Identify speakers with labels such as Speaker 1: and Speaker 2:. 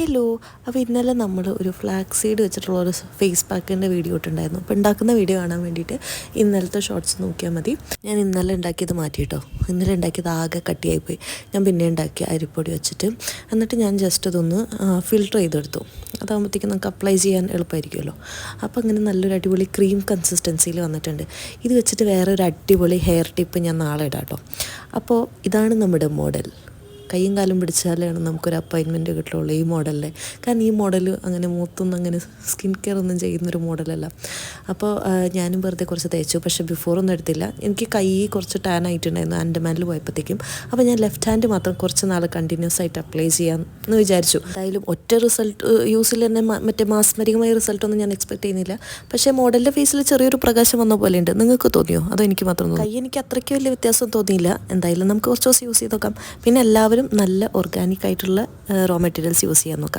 Speaker 1: Hello. അപ്പോൾ ഇന്നലെ നമ്മൾ ഒരു ഫ്ലാക്സ് സീഡ് വെച്ചിട്ടുള്ള ഒരു ഫേസ് പാക്കിൻ്റെ വീഡിയോ ഇട്ടുണ്ടായിരുന്നു. അപ്പോൾ ഉണ്ടാക്കുന്ന വീഡിയോ കാണാൻ വേണ്ടിയിട്ട് ഇന്നലത്തെ ഷോർട്സ് നോക്കിയാൽ മതി. ഞാൻ ഇന്നലെ ഉണ്ടാക്കിയത് മാറ്റിയിട്ടോ. ഇന്നലെ ഉണ്ടാക്കിയത് ആകെ കട്ടിയായിപ്പോയി. ഞാൻ പിന്നെ ഉണ്ടാക്കി അരിപ്പൊടി വെച്ചിട്ട് എന്നിട്ട് ഞാൻ ജസ്റ്റ് അതൊന്ന് ഫിൽട്ടർ ചെയ്തെടുത്തു. അതാകുമ്പോഴത്തേക്കും നമുക്ക് അപ്ലൈ ചെയ്യാൻ എളുപ്പമായിരിക്കുമല്ലോ. അപ്പോൾ അങ്ങനെ നല്ലൊരു അടിപൊളി ക്രീം കൺസിസ്റ്റൻസിയിൽ വന്നിട്ടുണ്ട്. ഇത് വെച്ചിട്ട് വേറെ ഒരു അടിപൊളി ഹെയർ ടിപ്പ് ഞാൻ നാളെ ഇടാം കേട്ടോ. അപ്പോൾ ഇതാണ് നമ്മുടെ മോഡൽ. കൈയും കാലും പിടിച്ചാലാണ് നമുക്കൊരു അപ്പോയിൻമെൻറ്റ് കിട്ടുള്ളൂ ഈ മോഡലിലെ. കാരണം ഈ മോഡൽ അങ്ങനെ മൂത്തൊന്നും അങ്ങനെ സ്കിൻ കെയർ ഒന്നും ചെയ്യുന്നൊരു മോഡലല്ല. അപ്പോൾ ഞാനും വെറുതെ കുറച്ച് തേച്ചു. പക്ഷേ ബിഫോറൊന്നും എടുത്തില്ല. എനിക്ക് കൈ കുറച്ച് ടാൻ ആയിട്ടുണ്ടായിരുന്നു ആൻഡമാനിൽ പോയപ്പോഴത്തേക്കും. അപ്പോൾ ഞാൻ ലെഫ്റ്റ് ഹാൻഡ് മാത്രം കുറച്ച് നാൾ കണ്ടിന്യൂസ് ആയിട്ട് അപ്ലൈ ചെയ്യാമെന്ന് വിചാരിച്ചു. എന്തായാലും ഒറ്റ റിസൾട്ട് യൂസിൽ തന്നെ മറ്റേ മാസ്മരികമായ റിസൾട്ടൊന്നും ഞാൻ എക്സ്പെക്ട് ചെയ്യുന്നില്ല. പക്ഷേ മോഡലിൻ്റെ ഫേസിൽ ചെറിയൊരു പ്രകാശം വന്ന പോലെയുണ്ട്. നിങ്ങൾക്ക് തോന്നിയോ? അതോ എനിക്ക് മാത്രം തോന്നി? കൈ എനിക്ക് അത്രയ്ക്ക് വലിയ വ്യത്യാസം തോന്നിയില്ല. എന്തായാലും നമുക്ക് കുറച്ച് ദിവസം യൂസ് ചെയ്ത് നോക്കാം. പിന്നെ എല്ലാവരും നല്ല ഓർഗാനിക് ആയിട്ടുള്ള റോ മെറ്റീരിയൽസ് യൂസ് ചെയ്യാൻ നോക്കാം.